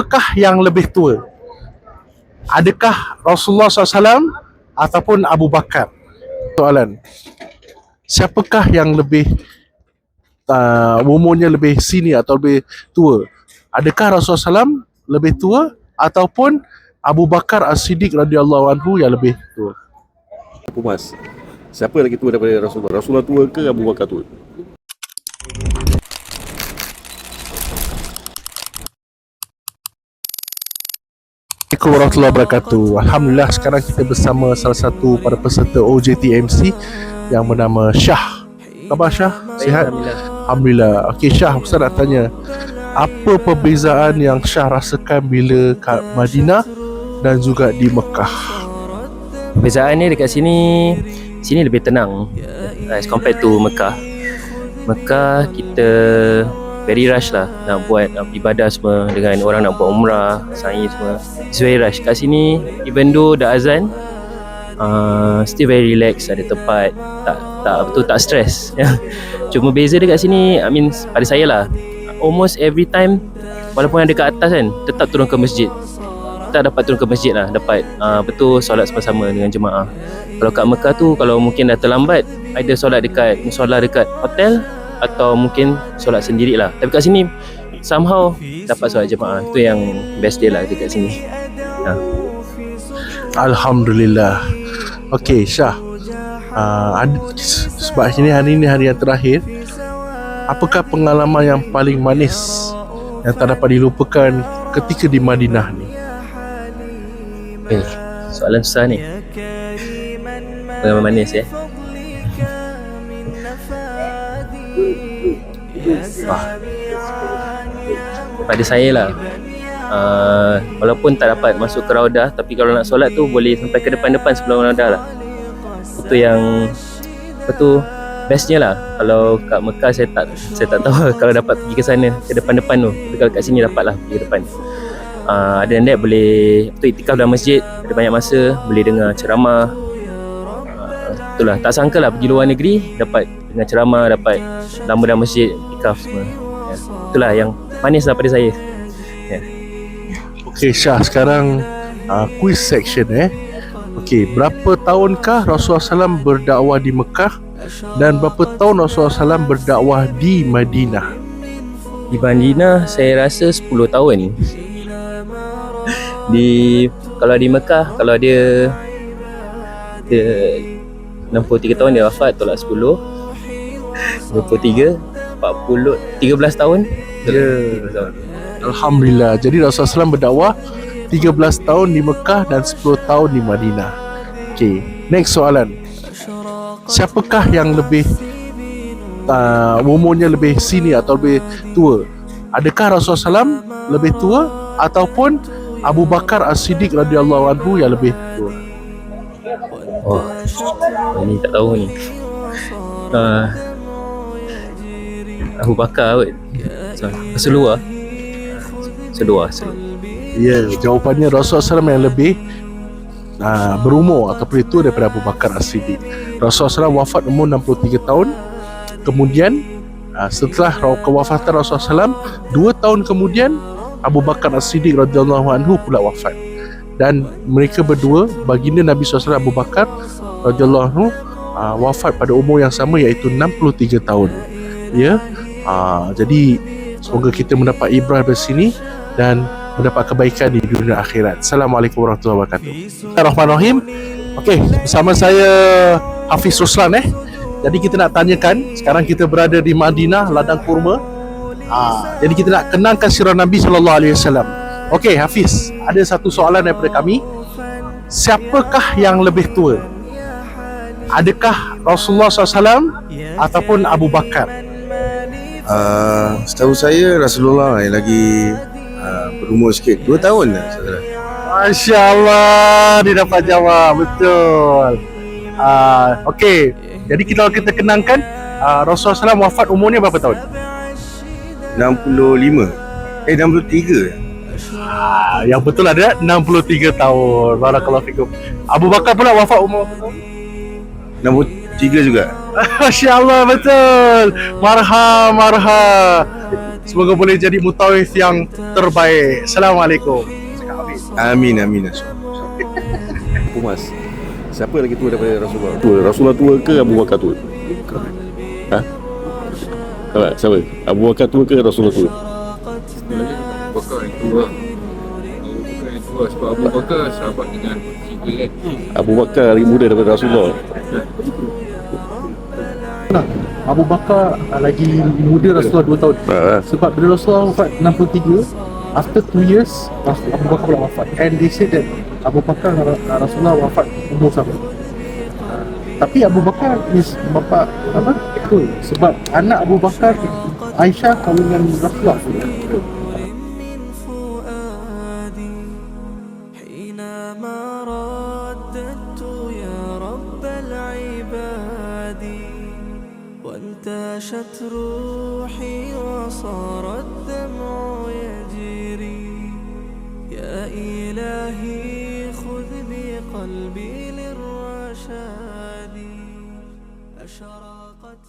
Siapakah yang lebih tua? Adakah Rasulullah SAW ataupun Abu Bakar? Soalan. Siapakah yang lebih umurnya lebih senior atau lebih tua? Adakah Rasulullah SAW lebih tua ataupun Abu Bakar As-Siddiq radhiyallahu anhu yang lebih tua? Pumas. Siapa lagi tua daripada Rasulullah? Rasulullah tua ke Abu Bakar tua? Assalamualaikum warahmatullahi wabarakatuh. Alhamdulillah sekarang kita bersama salah satu para peserta OJTMC yang bernama Syah. Khabar Syah? Sihat? Alhamdulillah. Okey Syah, Ustaz nak tanya, apa perbezaan yang Syah rasakan bila kat Madinah dan juga di Mekah? Perbezaan ni dekat sini lebih tenang as compared to Mekah. Mekah kita very rush lah nak buat ibadah semua, dengan orang nak buat umrah, sa'i semua. It's very rush. Kat sini even though dah azan, still very relax, ada tempat, tak stress. Cuma beza dekat sini, I mean pada saya lah, almost every time walaupun ada kat atas kan, tetap turun ke masjid. Kita dapat turun ke masjid lah, dapat betul solat sama-sama dengan jemaah. Kalau kat Mekah tu, kalau mungkin dah terlambat, either solat dekat musola dekat hotel atau mungkin solat sendiri lah. Tapi kat sini somehow dapat solat jemaah. Itu yang best dia lah dekat sini. Alhamdulillah. Okey Syah, sebab hari ini hari yang terakhir, apakah pengalaman yang paling manis yang tak dapat dilupakan ketika di Madinah ni? Soalan susah ni. Pengalaman manis ya. Pada saya lah, walaupun tak dapat masuk ke Raudah, tapi kalau nak solat tu boleh sampai ke depan-depan sebelum Raudah lah. Itu yang bestnya lah. Kalau kat Mekah saya tak tahu kalau dapat pergi ke sana, ke depan-depan tu. Tapi kalau kat sini dapat lah pergi ke depan. Ada yang boleh iktikaf dalam masjid, ada banyak masa, boleh dengar ceramah. Itulah, tak sangka lah pergi luar negeri dapat dengar ceramah, dapat lama dalam masjid, iktikaf semua. Itulah yang manis lah pada saya. Okey Syah, sekarang quiz section Okey, berapa tahunkah Rasulullah SAW berdakwah di Mekah dan berapa tahun Rasulullah SAW berdakwah di Madinah? Di Madinah saya rasa 10 tahun. Kalau di Mekah, kalau dia 63 tahun dia wafat, tolak 10, 23, 40, 13 tahun. Alhamdulillah. Jadi Rasulullah SAW berdakwah 13 tahun di Mekah dan 10 tahun di Madinah. Okay, next soalan. Siapakah yang lebih umurnya lebih senior atau lebih tua? Adakah Rasulullah SAW lebih tua ataupun Abu Bakar As-Siddiq radhiyallahu anhu yang lebih tua? Ini tak tahu ni. Abu Bakar kot. Seluar. Ya, jawapannya Rasulullah SAW yang lebih berumur atau lebih tua daripada Abu Bakar As-Siddiq. Rasulullah SAW wafat umur 63 tahun. Kemudian setelah kewafatan Rasulullah SAW, 2 tahun kemudian Abu Bakar As-Siddiq radhiyallahu anhu pula wafat. Dan mereka berdua, baginda Nabi SAW Abu Bakar radhiyallahu anhu wafat pada umur yang sama, iaitu 63 tahun. Ya. Jadi semoga kita mendapat ibrah dari sini dan mendapat kebaikan di dunia akhirat. Assalamualaikum warahmatullahi wabarakatuh. Bismillahirrahmanirrahim. Okey, bersama saya Hafiz Ruslan Jadi kita nak tanyakan, sekarang kita berada di Madinah, ladang kurma. Jadi kita nak kenalkan sirah Nabi sallallahu alaihi wasallam. Okey Hafiz, ada satu soalan daripada kami. Siapakah yang lebih tua? Adakah Rasulullah SAW ataupun Abu Bakar? Setahu saya Rasulullah yang lagi berumur sikit, 2 tahun lah. Masya Allah, dia dapat jawab. Betul. Okey, jadi kalau kita kenangkan, Rasulullah SAW wafat umurnya berapa tahun? 63. Yang betul ada 63 tahun. Barakallahu fikum. Abu Bakar pula wafat umur berapa tahun? 63 juga. Masya Allah, betul. Marha. Semoga boleh jadi mutawif yang terbaik. Assalamualaikum. Amin, amin. Pumas. Siapa lagi tua daripada Rasulullah? Rasulullah tua ke Abu Bakar tua? Ha? Tak, siapa? Abu Bakar tua ke Rasulullah tua? Bakar yang tua. Sebab Abu Bakar sahabat dengan tiga kan. Abu Bakar lagi muda daripada Rasulullah. Abu Bakar lagi muda Rasulullah 2 tahun. Sebab bila Rasulullah wafat 63, after 2 years Abu Bakar pula wafat. And they say that Abu Bakar Rasulullah wafat umur sama. Tapi Abu Bakar is bapa apa? Betul. Sebab anak Abu Bakar Aisyah kahwin dengan Rasulullah. وانتشت روحي وصار الدمع يجري يا إلهي خذ بقلبي للرشاد أشرقت